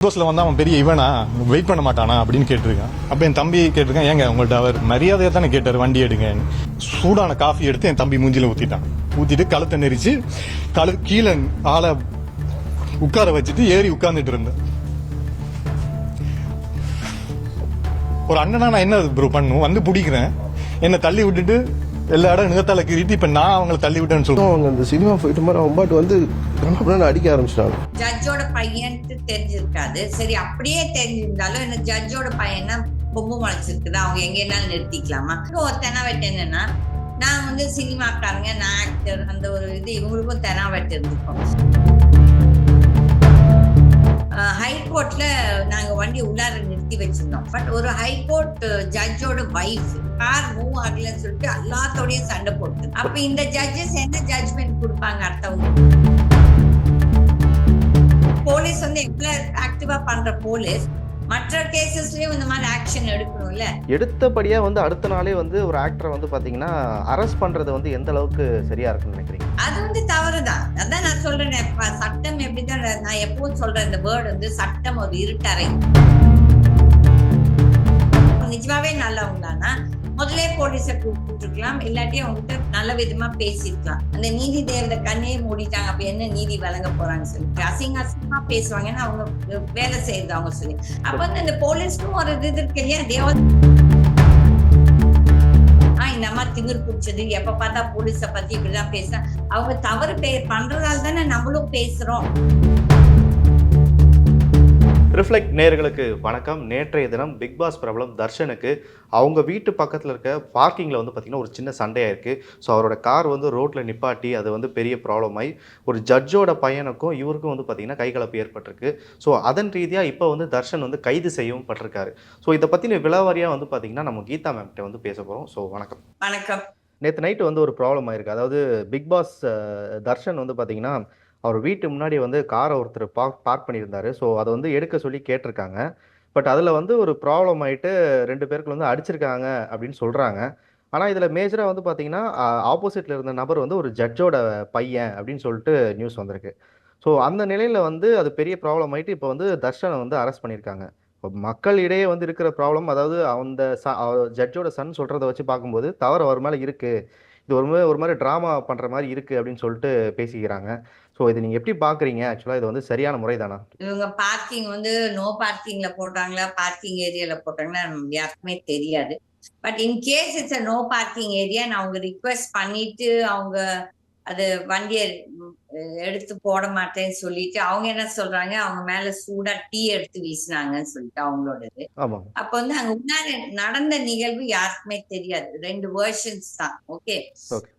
கோர்ஸ்ல வந்து அவன் பெரிய இவனா வெயிட் பண்ண மாட்டானா அப்படின்னு கேட்டிருக்கான். அப்ப என் தம்பி கேட்டிருக்கான், ஏங்க உங்கள்ட்ட அவர் மரியாதையா தானே கேட்டார் வண்டி எடுங்க. சூடான காஃபி எடுத்து என் தம்பி மூஞ்சில ஊத்திட்டான். ஊத்திட்டு கழுத்தை நெரிச்சு கீழே ஆளை உட்கார வச்சுட்டு ஏறி உட்கார்ந்துட்டு இருந்தேன். ஒரு அண்ணனா நான் என்ன ப்ரோ பண்ணும், வந்து பிடிக்கிறேன், என்னை தள்ளி விட்டுட்டு எல்லா இடம் நிகத்தால கீறிட்டு இப்ப நான் அவங்களை தள்ளி விட்டேன்னு சொல்லுவோம். அவங்க அந்த சினிமா போயிட்டு மாதிரி அவன் பாட்டு வந்து அடிக்க ஆரம்பிச்சிட்டாங்க. ஜட்ஜோட பையன் தெரிஞ்சிருக்காது. சரி, அப்படியே தெரிஞ்சிருந்தாலும் என்ன ஜட்ஜோட பையனா பொம்பு முளைச்சிருக்குது, அவங்க எங்கேனாலும் நிறுத்திக்கலாமா? தெனாவெட்டு என்னன்னா, நான் வந்து சினிமாக்காரங்க, நான் ஆக்டர், அந்த ஒரு இது இவங்களுக்கும் தெனாவெட்டு இருந்திருக்கோம். ஹைகோர்ட்ல நாங்க வண்டி உள்ளார நிறுத்தி வச்சிருந்தோம். பட் ஒரு ஹைகோர்ட் ஜட்ஜோட வைஃப் கார் மூவ் ஆகலன்னு சொல்லிட்டு எல்லாத்தோடையும் சண்டை போட்டு, அப்ப இந்த ஜட்ஜஸ் என்ன ஜட்ஜ்மெண்ட் கொடுப்பாங்க? அர்த்தம் போலீஸ் வந்து எவ்வளவு ஆக்டிவா பண்ற போலீஸ் மற்ற கேசஸ்லயும் இந்த மாதிரி ஆக்ஷன் எடுக்கணும்ல. எடுத்தபடியா வந்து அடுத்த நாளே வந்து ஒரு ஆக்டரை வந்து பாத்தீங்கன்னா அரெஸ்ட் பண்றது வந்து எந்த அளவுக்கு சரியா இருக்குன்னு நினைக்கிறீங்க? அது வந்து தவறுதான். அதான் நான் சொல்றேன், சட்டம் எப்படிதான், நான் எப்பவும் சொல்றேன், இந்த வேர்டு வந்து சட்டம் ஒரு இருட்டறை. நிஜமாவே நல்லவங்களானா முதலே போலீஸ கூப்பிட்டுருக்கலாம், இல்லாட்டி அவங்ககிட்ட நல்ல விதமா பேசிருக்கலாம். அந்த நீதி தேவதை கண்ணையே மூடிட்டாங்க, அப்ப என்ன நீதி வழங்க போறாங்கன்னு சொல்லிட்டு அசிங்கமா பேசுவாங்கன்னு அவங்க வேலை செய்யுது அவங்க சொல்லி. அப்ப வந்து இந்த போலீஸ்க்கும் ஒரு இது இருக்கு இல்லையா, இந்த அம்மா திமிர் பிடிச்சது, எப்ப பார்த்தா போலீஸ பத்தி இப்படிதான் பேசுறேன். அவங்க தவறு பண்றதால தானே நம்மளும் பேசுறோம். ரிஃப்ளெக்ட் நேயர்களுக்கு வணக்கம். நேற்றைய தினம் பிக் பாஸ் பிரபலம் தர்ஷனுக்கு அவங்க வீட்டு பக்கத்தில் இருக்க பார்க்கிங்கில் வந்து பார்த்திங்கன்னா ஒரு சின்ன சண்டையாக இருக்குது. ஸோ அவரோட கார் வந்து ரோட்டில் நிப்பாட்டி அது வந்து பெரிய ப்ராப்ளம் ஆகி ஒரு ஜட்ஜோட பையனுக்கும் இவருக்கும் வந்து பார்த்திங்கன்னா கைகலப்பு ஏற்பட்டிருக்கு. ஸோ அதன் ரீதியாக இப்போ வந்து தர்ஷன் வந்து கைது செய்யவும் பட்டிருக்காரு. ஸோ இதை பற்றின விலாவாரியாக வந்து பார்த்திங்கன்னா நம்ம கீதா மேம்கிட்ட வந்து பேச போகிறோம். ஸோ வணக்கம். வணக்கம். நேற்று நைட்டு வந்து ஒரு ப்ராப்ளம் ஆயிருக்கு. அதாவது பிக் பாஸ் தர்ஷன் வந்து பார்த்திங்கன்னா அவர் வீட்டு முன்னாடி வந்து காரை ஒருத்தர் பார்க் பண்ணியிருந்தார். ஸோ அதை வந்து எடுக்க சொல்லி கேட்டிருக்காங்க. பட் அதில் வந்து ஒரு ப்ராப்ளம் ஆகிட்டு 2 பேருக்கு வந்து அடிச்சிருக்காங்க அப்படின்னு சொல்கிறாங்க. ஆனால் இதில் மேஜராக வந்து பார்த்திங்கன்னா ஆப்போசிட்டில் இருந்த நபர் வந்து ஒரு ஜட்ஜோட பையன் அப்படின்னு சொல்லிட்டு நியூஸ் வந்திருக்கு. ஸோ அந்த நிலையில் வந்து அது பெரிய ப்ராப்ளம் ஆகிட்டு இப்போ வந்து தர்ஷனை வந்து அரெஸ்ட் பண்ணியிருக்காங்க. இப்போ மக்கள் இடையே வந்து இருக்கிற ப்ராப்ளம், அதாவது அந்த ஜட்ஜோட சன் சொல்கிறத வச்சு பார்க்கும்போது தவறு அவர் மேலே இருக்குது, இது ஒரு மாதிரி ட்ராமா பண்ணுற மாதிரி இருக்குது அப்படின்னு சொல்லிட்டு பேசிக்கிறாங்க. ஸோ இதை நீங்கள் எப்படி பார்க்குறீங்க? ஆக்சுவலாக இது வந்து சரியான முறை தானா? இவங்க பார்க்கிங் வந்து நோ பார்க்கிங்ல போட்டாங்களா, பார்க்கிங் ஏரியால போட்டாங்களா யாருக்குமே தெரியாது. But in case it's no parking area, நான் அவங்க ரிக்வெஸ்ட் பண்ணிட்டு அவங்க அது வண்டியை எடுத்து போட மாட்டேன்னு சொல்லிட்டு அவங்க என்ன சொல்றாங்க, அவங்க மேல சூடா டீ எடுத்து வீசினாங்கன்னு சொல்லிட்டு அவங்களோடது. அப்ப வந்து அங்க உண்டான நடந்த நிகழ்வு யாருக்குமே தெரியாது. 2 வெர்ஷன்ஸ் தான். ஓகே,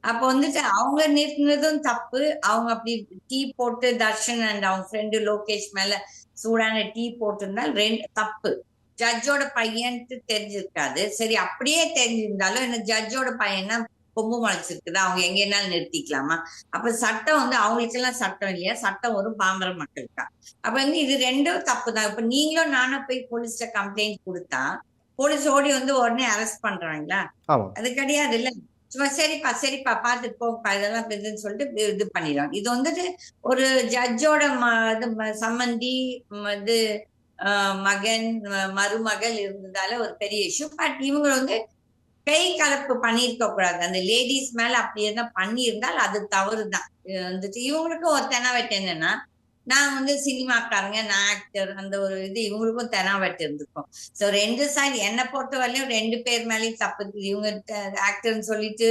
அப்ப வந்துட்டு அவங்க நிறுத்தினதும் தப்பு. அவங்க அப்படி டீ போட்டு தர்ஷன் அண்ட் அவங்க ஃப்ரெண்டு லோகேஷ் மேல சூடான டீ போட்டிருந்தால் 2 தப்பு. ஜட்ஜோட பையன் தெரிஞ்சிருக்காது. சரி, அப்படியே தெரிஞ்சிருந்தாலும் என்ன ஜட்ஜோட பையனா பொம்பு முளைச்சிருக்குது, அவங்க எங்கேனாலும் நிறுத்திக்கலாமா? அப்ப சட்டம் வந்து அவங்களுக்கு எல்லாம் சட்டம் இல்லையா, சட்டம் ஒரு பாமர மக்களுக்கா? அப்ப வந்து இது 2ம் தப்பு தான். இப்ப நீங்களும் நானும் போய் போலீஸ்ல கம்ப்ளைண்ட் கொடுத்தா போலீஸ் ஓடி வந்து உடனே அரெஸ்ட் பண்றாங்களா? அது கிடையாது இல்ல. சும்மா சரிப்பா பார்த்துட்டு போப்பா, இதெல்லாம் இதுன்னு சொல்லிட்டு இது பண்ணிடுவாங்க. இது வந்துட்டு ஒரு ஜட்ஜோட சம்மந்தி இது மகன் மருமகள் இருந்ததால ஒரு பெரிய இஷ்யூ. பட் இவங்க வந்து கை கலப்பு பண்ணிருக்க கூடாது. அந்த லேடிஸ் மேல அப்படி இருந்தா பண்ணியிருந்தால் அது தவறுதான். வந்துட்டு இவங்களுக்கு ஒரு தெனாவெட்டு என்னன்னா, நான் வந்து சினிமாக்காரங்க, நான் ஆக்டர், அந்த ஒரு இது இவங்களுக்கும் தெனாவெட்டு இருந்திருக்கும். ஸோ 2 சைடு என்னை பொறுத்த வரையிலும் 2 பேர் மேலேயும் தப்பு. இவங்க ஆக்டர்ன்னு சொல்லிட்டு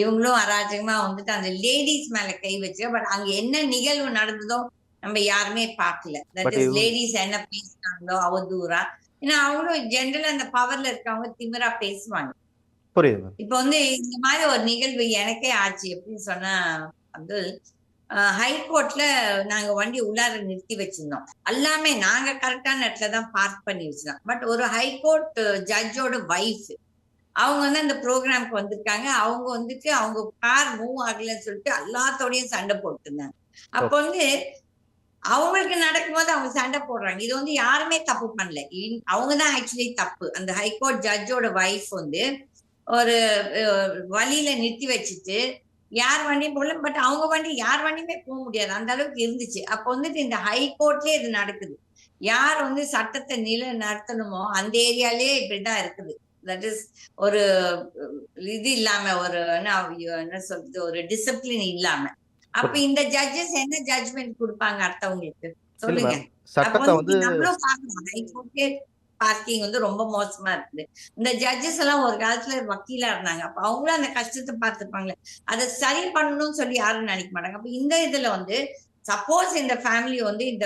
இவங்களும் அராஜகமா வந்துட்டு அந்த லேடிஸ் மேல கை வச்சு, பட் அங்க என்ன நிகழ்வு நடந்ததோ நம்ம யாருமே பார்க்கல. தட் இஸ் லேடிஸ் என்ன பேசினாங்களோ அவதூறா. ஏன்னா அவங்களும் ஜென்ரலா அந்த பவர்ல இருக்கவங்க திமிரா பேசுவாங்க. இப்ப வந்து இந்த மாதிரி ஒரு நிகழ்வு எனக்கே ஆச்சு. எப்படின்னு சொன்னா, அப்துல், ஹைகோர்ட்ல நாங்க வண்டி உள்ளார நிறுத்தி வச்சிருந்தோம். எல்லாமே நாங்க கரெக்டான இடத்துல தான் பார்க் பண்ணி வச்சிருந்தோம். பட் ஒரு ஹைகோர்ட் ஜட்ஜோட வைஃப் அவங்க வந்து அந்த ப்ரோக்ராம்க்கு வந்திருக்காங்க. அவங்க வந்துட்டு அவங்க கார் மூவ் ஆகலன்னு சொல்லிட்டு எல்லாத்தோடையும் சண்டை போட்டுருந்தாங்க. அப்ப வந்து அவங்களுக்கு நடக்கும்போது அவங்க சண்டை போடுறாங்க. இது வந்து யாருமே தப்பு பண்ணல, அவங்கதான் ஆக்சுவலி தப்பு. அந்த ஹைகோர்ட் ஜட்ஜோட வைஃப் வந்து ஒரு வழியில நிறுத்தி வச்சுட்டு யார் வண்டியும் போடல. பட் அவங்க வண்டி யார் வண்டியுமே போக முடியாது, அந்த அளவுக்கு இருந்துச்சு. அப்ப வந்துட்டு இந்த ஹைகோர்ட்லயே இது நடக்குது. யார் வந்து சட்டத்தை நிலைநிறுத்தணுமோ அந்த ஏரியாலே இப்படிதான் இருக்குது. தட் இஸ் ஒரு இது இல்லாம ஒரு என்ன சொல்றது ஒரு டிசிப்ளின் இல்லாம. அப்ப புரியுது. இந்த ஜட்ஜஸ் என்ன ஜட்ஜ்மெண்ட் கொடுப்பாங்க அடுத்தவங்களுக்கு இல்ல சொல்லுங்க. மேம். அப்ப சட்டத்த வந்து வந்து நம்மளும் பார்க்கணும். ஹைகோர்ட்டே பார்க்கிங் வந்து ரொம்ப மோசமா இருக்குது. இந்த ஜட்ஜஸ் எல்லாம் ஒரு காலத்துல வக்கீலா இருந்தாங்க. அப்ப அவங்களும் அந்த கஷ்டத்தை பார்த்துப்பாங்களே. அதை சரி பண்ணணும்னு சொல்லி யாரும் நினைக்க மாட்டாங்க. அப்ப இந்த இதுல வந்து சப்போஸ் இந்த ஃபேமிலி வந்து இந்த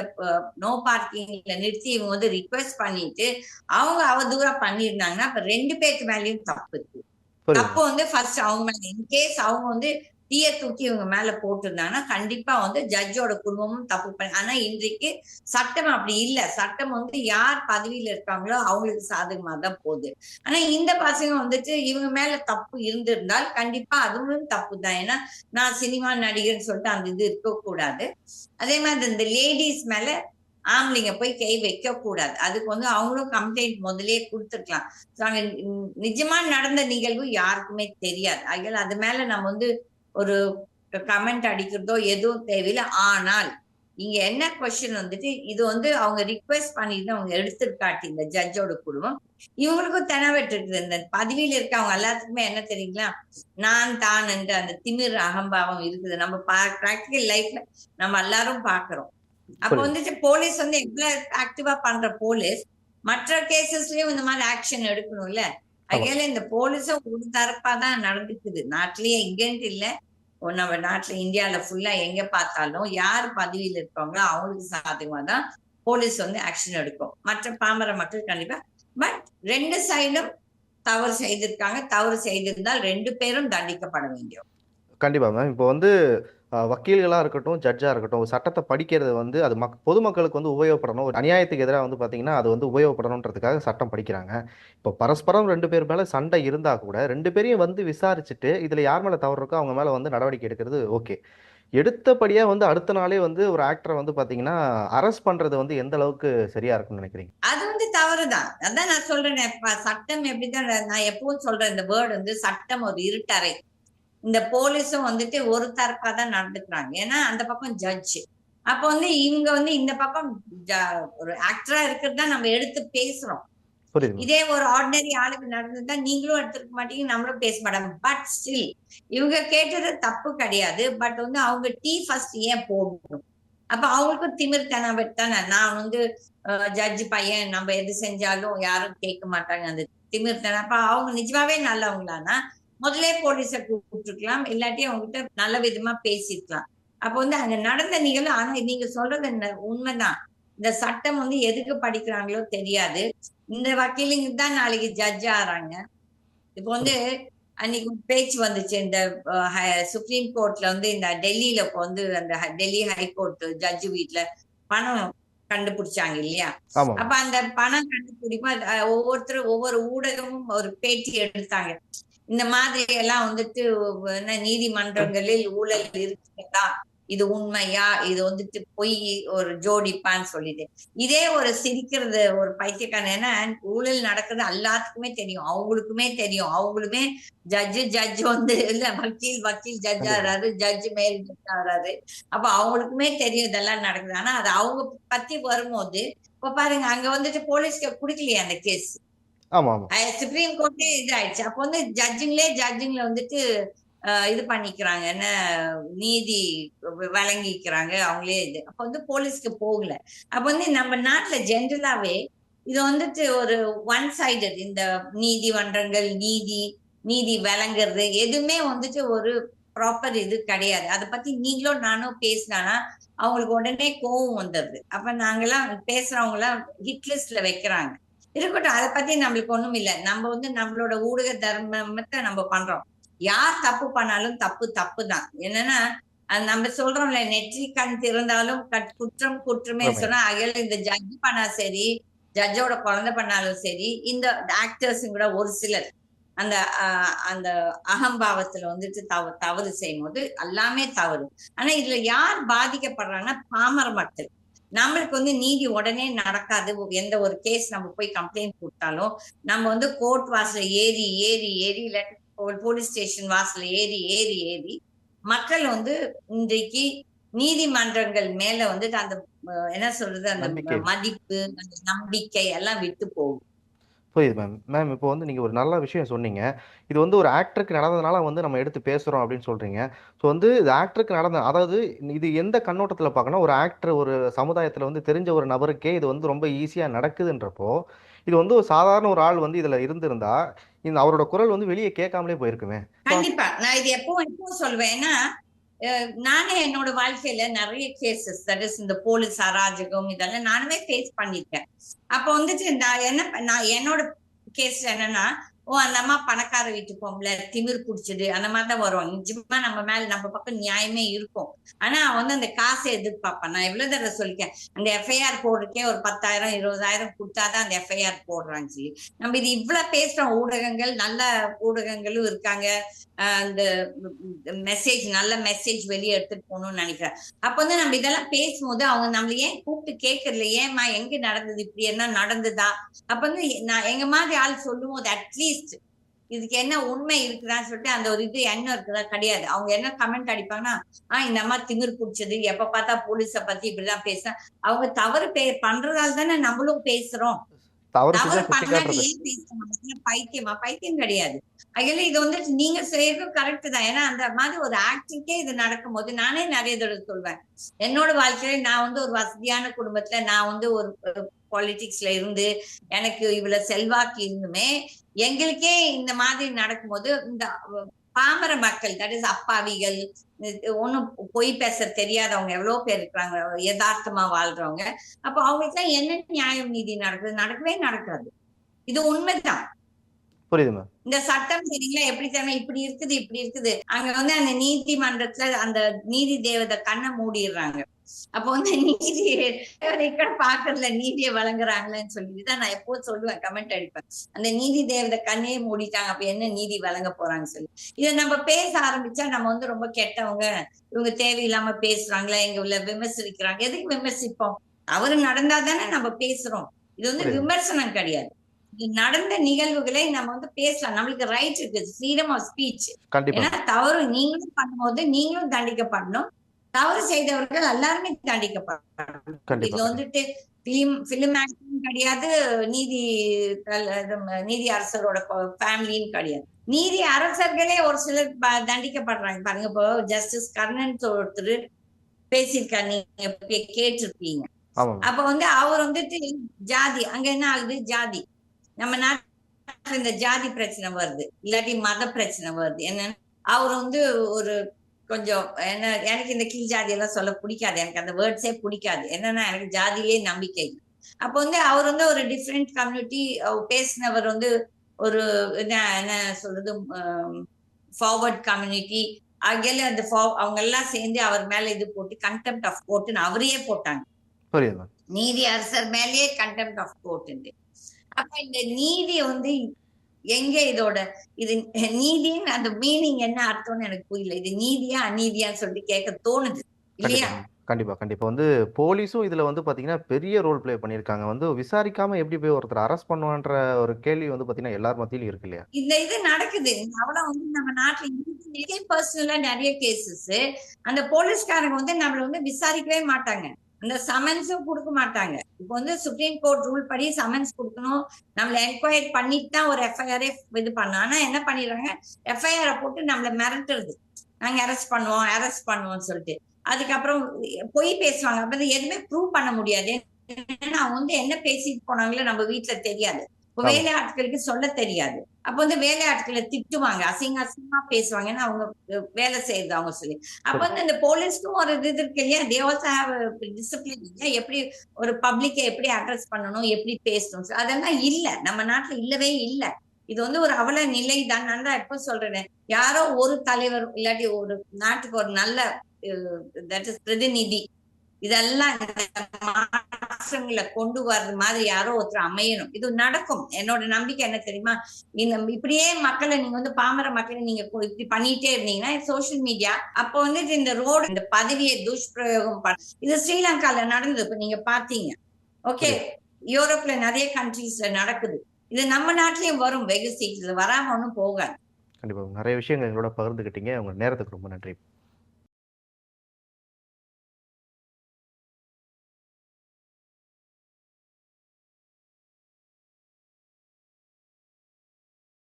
நோ பார்க்கிங்ல நிறுத்தி இவங்க வந்து ரிக்வெஸ்ட் பண்ணிட்டு அவங்க அவதூறா பண்ணியிருந்தாங்கன்னா அப்ப 2 பேருக்கு மேலயும் தப்பு இருக்கு. புரியுது தப்பு மேம். வந்து ஃபர்ஸ்ட் அவங்க மேல இன்கேஸ் அவங்க வந்து தீய தூக்கி இவங்க மேல போட்டிருந்தாங்கன்னா கண்டிப்பா வந்து ஜட்ஜோட குடும்பமும் தப்பு பண்ண. ஆனா இன்றைக்கு சட்டம் அப்படி இல்ல. சட்டம் வந்து யார் பதவியில இருக்காங்களோ அவங்களுக்கு சாதகமா தான் போகுது. ஆனா இந்த பசங்க வந்துட்டு இவங்க மேல தப்பு இருந்திருந்தால் கண்டிப்பா அதுவும் தப்பு தான். ஏன்னா நான் சினிமா நடிகர்னு சொல்லிட்டு அந்த இது இருக்கக்கூடாது. அதே மாதிரி இந்த லேடிஸ் மேல ஆம்பளைங்க போய் கை வைக்க கூடாது. அதுக்கு வந்து அவங்களும் கம்ப்ளைண்ட் முதல்லயே கொடுத்துருக்கலாம். நிஜமா நடந்த நிகழ்வு யாருக்குமே தெரியாது. அதனால அது மேல நம்ம வந்து ஒரு கமெண்ட் அடிக்கிறதோ எதுவும் தேவையில்லை. ஆனால் இங்க என்ன கொஸ்டின் வந்துட்டு இது வந்து அவங்க ரிக்வெஸ்ட் பண்ணிட்டு அவங்க எடுத்துக்காட்டி இந்த ஜட்ஜோட குடும்பம் இவங்களுக்கும் தெனவெட்டு இருக்குது. இந்த பதவியில இருக்கவங்க எல்லாத்துக்குமே என்ன தெரியுங்களா, நான் தான் என்ற அந்த திமிர் அகம்பாவம் இருக்குது. நம்ம பிராக்டிகல் லைஃப்ல நம்ம எல்லாரும் பாக்குறோம். அப்ப புரியுது. வந்துட்டு போலீஸ் வந்து எவ்வளவு ஆக்டிவா பண்ற போலீஸ் மற்ற கேசஸ்லயும் இந்த மாதிரி ஆக்ஷன் எடுக்கணும்ல. ஆமா. அதனால இந்த போலீஸும் ஒரு தரப்பா தான் நடந்துக்குது. நாட்டிலேயே இங்கன்ட்டு இல்ல, நம்ம நாட்டுல இந்தியால ஃபுல்லா எங்க பார்த்தாலும் யார் பதவியில இருக்காங்களோ அவங்களுக்கு சாதகமா தான் போலீஸ் வந்து ஆக்ஷன் எடுக்கும். மற்ற பாமர மக்கள் கண்டிப்பா. பட் 2 சைடும் தவறு செய்திருக்காங்க. தவறு செய்திருந்தால் 2 பேரும் தண்டிக்கப்பட வேண்டியது. கண்டிப்பா மேம். இப்போ வந்து வக்கீல்களா இருக்கட்டும், ஜட்ஜா இருக்கட்டும், சட்டத்த படிக்கிறது வந்து அது பொதுமக்களுக்கு வந்து உபயோகப்படணும். ஒரு அநியாயத்துக்கு எதிரா வந்து பார்த்தீங்கன்னா, அது வந்து உபயோகப்படணுன்றதுக்காக சட்டம் படிக்கிறாங்க. இப்போ பரஸ்பரம் 2 பேர் மேல சண்டை இருந்தா கூட 2 பேரையும் வந்து விசாரிச்சுட்டு, இதுல யார் மேல தவறு இருக்கோ அவங்க மேல வந்து நடவடிக்கை எடுக்கிறது ஓகே. எடுத்தபடியா வந்து அடுத்த நாளே வந்து ஒரு ஆக்டர வந்து பார்த்தீங்கன்னா, அரெஸ்ட் பண்றது வந்து எந்த அளவுக்கு சரியா இருக்கும்னு நினைக்கிறீங்க? அது வந்து தவறுதான். அதான் நான் சொல்றேனே, சட்டம் எப்படிதான் நான் எப்பவும் சொல்றேன் இந்த வேர்ட் வந்து சட்டம் ஒரு இருட்டறை. இந்த போலீஸும் வந்துட்டு ஒரு தரப்பா தான் நடந்துக்கிறாங்க. ஏன்னா அந்த பக்கம் ஜட்ஜ். அப்ப வந்து இவங்க வந்து இந்த பக்கம் ஒரு ஆக்டரா இருக்கிறது தான் நம்ம எடுத்து பேசுறோம். புரியுது மேம். இதே ஒரு ஆர்டினரி ஆளுக்கு நடந்ததுதான் நீங்களும் எடுத்துக்க மாட்டீங்க, நம்மளும் பேச மாட்டாங்க. பட் ஸ்டில் இவங்க கேட்டது தப்பு கிடையாது. பட் வந்து அவங்க டீ ஃபர்ஸ்ட் ஏன் போடணும்? அப்ப அவங்களுக்கும் திமிர்த்தனம் தானே. நான் வந்து ஜட்ஜ் பையன் நம்ம எது செஞ்சாலும் யாரும் கேட்க மாட்டாங்க அந்த திமிர்த்தனம். அப்ப அவங்க நிஜமாவே நல்லவங்களானா முதலே போலீஸ கூப்பிட்டுருக்கலாம். இல்லாட்டி அவங்ககிட்ட நல்ல விதமா பேசிருக்கலாம். அப்ப வந்து அங்க நடந்த நிகழ்வு. ஆனா நீங்க சொல்றது உண்மைதான். இந்த சட்டம் வந்து எதுக்கு படிக்கிறாங்களோ தெரியாது. இந்த வக்கீலுங்க தான் நாளைக்கு ஜட்ஜ் ஆறாங்க. இப்ப வந்து அன்னைக்கு ஒரு பேச்சு வந்துச்சு. இந்த சுப்ரீம் கோர்ட்ல வந்து இந்த டெல்லியில இப்ப வந்து அந்த டெல்லி ஹைகோர்ட் ஜட்ஜ் வீட்ல பணம் கண்டுபிடிச்சாங்க இல்லையா? ஆமா அப்ப மேம். அந்த பணம் கண்டுபிடிப்பா ஒவ்வொருத்தரும் ஒவ்வொரு ஊடகமும் ஒரு பேட்டி எடுத்தாங்க. இந்த மாதிரி எல்லாம் வந்துட்டு என்ன நீதிமன்றங்களில் ஊழல் இருக்கிறதா, இது உண்மையா, இது வந்துட்டு பொய் ஒரு ஜோடிப்பான்னு சொல்லிட்டு இதே ஒரு சிரிக்கிறது ஒரு பைத்தியக்காரன். ஏன்னா ஊழல் நடக்குது எல்லாத்துக்குமே தெரியும், அவங்களுக்குமே தெரியும். அவங்களுமே ஜட்ஜ் வந்து இல்ல வக்கீல் வக்கீல் ஜட்ஜ் கண்டிப்பா. ஆறாரு, ஜட்ஜ் மேல் ஜட்ஜ் ஆறாரு. அப்ப அவங்களுக்குமே தெரியும் இதெல்லாம் நடக்குது. ஆனா அது அவங்க பத்தி வரும்போது இப்ப பாருங்க அங்க வந்துட்டு போலீஸ்க்கு குடுக்கலையே அந்த கேஸ். ஆமா, ஆமா. சுப்ரீம் கோர்ட்டே இதாயிடுச்சு. அப்போ வந்து ஜட்ஜிங்ல வந்துட்டு இது பண்ணிக்கிறாங்க. என்ன நீதி வழங்கிக்கிறாங்க அவங்களே இது. அப்ப வந்து போலீஸ்க்கு போகல. அப்ப வந்து நம்ம நாட்டுல ஜென்ரலாவே இது வந்துட்டு ஒரு ஒன் சைடட். இந்த நீதிமன்றங்கள் நீதி வழங்குறது எதுவுமே வந்துட்டு ஒரு ப்ராப்பர் இது கிடையாது. அதை பத்தி நீங்களும் நானும் பேசினானா அவங்களுக்கு உடனே கோவம் வந்துடுது. அப்ப நாங்கெல்லாம் பேசுறவங்க எல்லாம் ஹிட் லிஸ்ட்ல வைக்கிறாங்க. இருக்கட்டும், அதை பத்தி நம்மளுக்கு ஒண்ணும் இல்ல. நம்ம வந்து நம்மளோட ஊடக தர்மத்தை நம்ம பண்றோம். யார் தப்பு பண்ணாலும் தப்பு தான். என்னன்னா நம்ம சொல்றோம்ல, நெற்றி கண் திறந்தாலும் குற்றம் குற்றமே உண்மை. சொன்னா அகையில இந்த ஜட்ஜ் பண்ணா சரி, ஜட்ஜோட குழந்தை பண்ணாலும் சரி, இந்த ஆக்டர்ஸும் கூட ஒரு சிலர் அந்த அந்த அகம்பாவத்துல வந்துட்டு தவறு செய்யும் போது எல்லாமே தவறு. ஆனா இதுல யார் பாதிக்கப்படுறாங்கன்னா பாமர மக்கள். நம்மளுக்கு வந்து நீதி உடனே நடக்காது. எந்த ஒரு கேஸ் நம்ம போய் கம்ப்ளைண்ட் கொடுத்தாலும் நம்ம வந்து கோர்ட் வாசல ஏறி இல்லாட்டி போலீஸ் ஸ்டேஷன் வாசல ஏறி மக்கள் வந்து இன்றைக்கு நீதிமன்றங்கள் மேல வந்துட்டு அந்த என்ன சொல்றது, அந்த நம்பிக்கை. மதிப்பு, அந்த நம்பிக்கை எல்லாம் விட்டு போகும். புரியுது மேம். மேம் இப்போ வந்து நீங்க ஒரு நல்ல விஷயம் சொன்னீங்க. இது வந்து ஒரு ஆக்டருக்கு நடந்ததுனால வந்து நம்ம எடுத்து பேசுறோம் அப்படின்னு சொல்றீங்க. ஸோ வந்து இது ஆக்டருக்கு நடந்த அதாவது இது எந்த கண்ணோட்டத்துல பார்க்கணும், ஒரு ஆக்டர் ஒரு சமுதாயத்துல வந்து தெரிஞ்ச ஒரு நபருக்கே இது வந்து ரொம்ப ஈஸியா நடக்குதுன்றப்போ, இது வந்து ஒரு சாதாரண ஒரு ஆள் வந்து இதுல இருந்திருந்தா, இந்த அவரோட குரல் வந்து வெளிய கேட்காமலே போயிருக்குமே. ஸோ கண்டிப்பா நான் இது எப்பவும் சொல்லுவேன். ஏன்னா நானே என்னோட வாழ்க்கையில நிறைய கேசஸ், தட் இஸ் இந்த போலீஸ் அராஜகம் இதெல்லாம் நானுமே ஃபேஸ் பண்ணிருக்கேன். அப்ப வந்துட்டு நான் என்னோட கேஸ் என்னன்னா, அந்த அம்மா பணக்கார வீட்டு பொம்பளை, திமிர் புடிச்சது, அந்த மாதிரிதான் வரும். நிஜமா நம்ம பக்கம் நியாயமே இருக்கும். ஆனா அவன் வந்து அந்த காசை எதிர்பார்ப்பான். நான் எவ்வளவு தடவை சொல்லிட்டேன், அந்த எஃப்ஐஆர் போடுறதுக்கே ஒரு 10,000 20,000 கொடுத்தாதான் அந்த எஃப்ஐஆர் போடுறான்னு சொல்லி. நம்ம இது இவ்வளவு பேசுறோம். ஊடகங்கள், நல்ல ஊடகங்களும் இருக்காங்க. அந்த நல்ல மெசேஜ் வெளியே எடுத்துட்டு போகணும்னு நினைக்கிறேன். அப்ப வந்து நம்ம இதெல்லாம் பேசும்போது அவங்க நம்மள ஏன் கூப்பிட்டு கேட்கறதுல, ஏமா எங்க நடந்தது, இப்படி என்ன நடந்ததா? அப்ப வந்து நான் எங்க மாதிரி ஆள் சொல்லும் போது அட்லீஸ்ட் இதுக்கு என்ன உண்மை இருக்குதான்னு சொல்லிட்டு அந்த ஒரு இது எண்ணம் இருக்குதா? கிடையாது. அவங்க என்ன கமெண்ட் அடிப்பாங்கன்னா, இந்த அம்மா திமிர் பிடிச்சது, எப்ப பார்த்தா போலீஸ பத்தி இப்படிதான் பேசுறேன். அவங்க தவறு பண்றதால தானே நம்மளும் பேசுறோம். தவறு தவறு செஞ்சா சுட்டி பண்ணாட்டி காட்டுறது. ஏன் பேசணும்? பைத்தியமா? பைத்தியம் கிடையாது. அதுல இது வந்து நீங்க செய்யறதும் கரெக்ட் தான். ஏன்னா அந்த மாதிரி ஒரு ஆக்டிங்கே இது நடக்கும்போது நானே நிறைய தடவை சொல்வேன். என்னோட வாழ்க்கையில நான் வந்து ஒரு வசதியான குடும்பத்துல, நான் வந்து ஒரு பாலிடிக்ஸ்ல இருந்து எனக்கு இவ்வளவு செல்வாக்கு இருந்துமே, எங்களுக்கே இந்த மாதிரி நடக்கும்போது இந்த பாமர மக்கள், தட் இஸ் அப்பாவிகள், ஒண்ணும் பொய் பேச தெரியாதவங்க எவ்வளவு பேர் இருக்கிறாங்க, யதார்த்தமா வாழ்றவங்க. அப்ப அவங்களுக்கு என்ன நியாயம் நீதி நடக்குது? நடக்கவே நடக்காது. இது உண்மைதான். புரியுது மேம். இந்த சட்டம் சரிங்களா? எப்படி தரணும்? இப்படி இருக்குது, இப்படி இருக்குது. அங்க வந்து அந்த நீதிமன்றத்துல அந்த நீதி தேவதை கண்ணை மூடிடுறாங்க. அப்ப வந்து நீதி தேவதை பாக்குறதுல நீதியை வழங்குறாங்களேன்னு சொல்லிட்டு தான் நான் எப்போதும் சொல்லுவேன், கமெண்ட் அடிப்பேன். அந்த நீதி தேவதை கண்ணையே மூடிட்டாங்க, அப்ப என்ன நீதி வழங்க போறாங்கன்னு சொல்லி. இதை நம்ம பேச ஆரம்பிச்சா நம்ம வந்து ரொம்ப கெட்டவங்க, இவங்க தேவையில்லாம பேசுறாங்களா, எங்க உள்ள விமர்சிக்கிறாங்க. எதுக்கு விமர்சிப்போம்? அவரு நடந்தா தானே நம்ம பேசுறோம். இது வந்து புரியுது. விமர்சனம் கிடையாது. நடந்த நிகழ்வுகளை நம்ம வந்து பேசலாம். நம்மளுக்கு ரைட் இருக்கு, ஃப்ரீடம் ஆஃப் ஸ்பீச். கண்டிப்பா. ஏன்னா தவறு நீங்களும் பண்ணும்போது நீங்களும் தண்டிக்கப்படணும், தவறு செய்தவர்கள் எல்லாருமே தண்டிக்கப்படணும். கண்டிப்பா. இதுல வந்துட்டு பிலிம் ஆக்டரும் கிடையாது, நீதி நீதி அரசரோட ஃபேமிலின்னு கிடையாது. நீதி அரசர்களே ஒரு சிலர் தண்டிக்கப்படுறாங்க பாருங்க. இப்போ ஜஸ்டிஸ் கர்ணன் ஒருத்தர் பேசியிருக்காரு, நீங்க கேட்டிருப்பீங்க. ஆமா. அப்ப வந்து அவர் வந்துட்டு ஜாதி, அங்க என்ன ஆகுது? ஜாதி. நம்ம நாட்டுல இந்த ஜாதி பிரச்சனை வருது, இல்லாட்டி மத பிரச்சனை வருது. என்னன்னு அவர் வந்து ஒரு கொஞ்சம் என்ன, எனக்கு இந்த கீழ் ஜாதி எல்லாம் சொல்ல பிடிக்காது, எனக்கு அந்த வேர்ட்ஸே பிடிக்காது. என்னன்னா எனக்கு ஜாதியிலே நம்பிக்கை. அப்ப வந்து அவர் வந்து ஒரு டிஃப்ரெண்ட் கம்யூனிட்டி பேசினவர் வந்து ஒரு என்ன சொல்றது, ஃபார்வர்ட் கம்யூனிட்டி ஆகிய அந்த அவங்க எல்லாம் சேர்ந்து அவர் மேல இது போட்டு கண்டெம்ட் ஆஃப் கோர்ட்னு அவரையே போட்டாங்க. புரியுது. நீதி அரசர் மேலேயே கண்டெம்ட் ஆஃப் கோர்ட். அப்ப இந்த நீதி வந்து எங்க இதோட இது நீதின்னு அந்த மீனிங் என்ன அர்த்தம்னு எனக்கு புரியல. இது நீதியா அநீதியான்னு சொல்லிட்டு கேட்க தோணுது இல்லையா? கண்டிப்பா. கண்டிப்பா. வந்து போலீஸும் இதுல வந்து பாத்தீங்கன்னா பெரிய ரோல் பிளே பண்ணிருக்காங்க. வந்து விசாரிக்காம எப்படி போய் ஒருத்தர் அரெஸ்ட் பண்ணுவான்ற ஒரு கேள்வி வந்து பாத்தீங்கன்னா எல்லார் மத்தியிலும் இருக்கு இல்லையா? இந்த இது நடக்குது. அவளம் வந்து நம்ம நாட்டுல பர்சனலா நிறைய கேசஸ் அந்த போலீஸ்காரங்க வந்து நம்மள வந்து விசாரிக்கவே மாட்டாங்க, அந்த சமன்ஸும் கொடுக்க மாட்டாங்க. இப்போ வந்து சுப்ரீம் கோர்ட் ரூல் படி சமன்ஸ் கொடுக்கணும், நம்மள என்கொயரி பண்ணிட்டு தான் ஒரு எஃப்ஐஆரே இது பண்ணணும். ஆனா என்ன பண்ணிடுறாங்க, எஃப்ஐஆரை போட்டு நம்மள மிரட்டுறது, நாங்க அரெஸ்ட் பண்ணுவோம்னு சொல்லிட்டு. அதுக்கப்புறம் பொய் பேசுவாங்க. அப்ப எதுவுமே ப்ரூவ் பண்ண முடியாது. அவங்க வந்து என்ன பேசிட்டு போனாங்களோ நம்ம வீட்டுல தெரியாது, வேலை ஆட்களுக்கு சொல்ல தெரியாது. அப்ப வந்து வேலை ஆட்களை திட்டுவாங்க, அசிங்கமா பேசுவாங்க, ஏன்னா அவங்க வேலை செய்யறது அவங்க சொல்லி. அப்ப வந்து இந்த போலீஸ்க்கும் ஒரு இது இருக்கு இல்லையா, தே ஆல்சோ ஹேவ் டிசிப்ளின் இல்லையா, எப்படி ஒரு பப்ளிக்கை எப்படி அட்ரஸ் பண்ணணும், எப்படி பேசணும், அதெல்லாம் இல்ல நம்ம நாட்டுல, இல்லவே இல்ல. இது வந்து ஒரு அவல நிலை தான். நான் தான் எப்ப சொல்றேன், யாரோ ஒரு தலைவர் இல்லாட்டி ஒரு நாட்டுக்கு ஒரு நல்ல பிரதிநிதி இதெல்லாம் மாற்றங்களை கொண்டு வர்ற மாதிரி யாரோ ஒருத்தர் அமையணும். இது நடக்கும். என்னோட நம்பிக்கை என்ன தெரியுமா, இப்படியே மக்களை நீங்க வந்து பாமர மக்களை நீங்க இப்படி பண்ணிட்டே இருந்தீங்கன்னா சோசியல் மீடியா அப்ப வந்து இந்த ரோடு இந்த பதவியை துஷ்பிரயோகம் பண்ண, இது ஸ்ரீலங்கால நடந்தது, இப்ப நீங்க பாத்தீங்க. ஓகே, யூரோப்ல நிறைய கண்ட்ரீஸ்ல நடக்குது. இது நம்ம நாட்டிலயும் வரும் வெகு சீக்கிரத்துல, வராம ஒண்ணும் போகாது. கண்டிப்பா. நிறைய விஷயங்கள் எங்களோட பகிர்ந்துக்கிட்டீங்க. உங்க நேரத்துக்கு ரொம்ப நன்றி.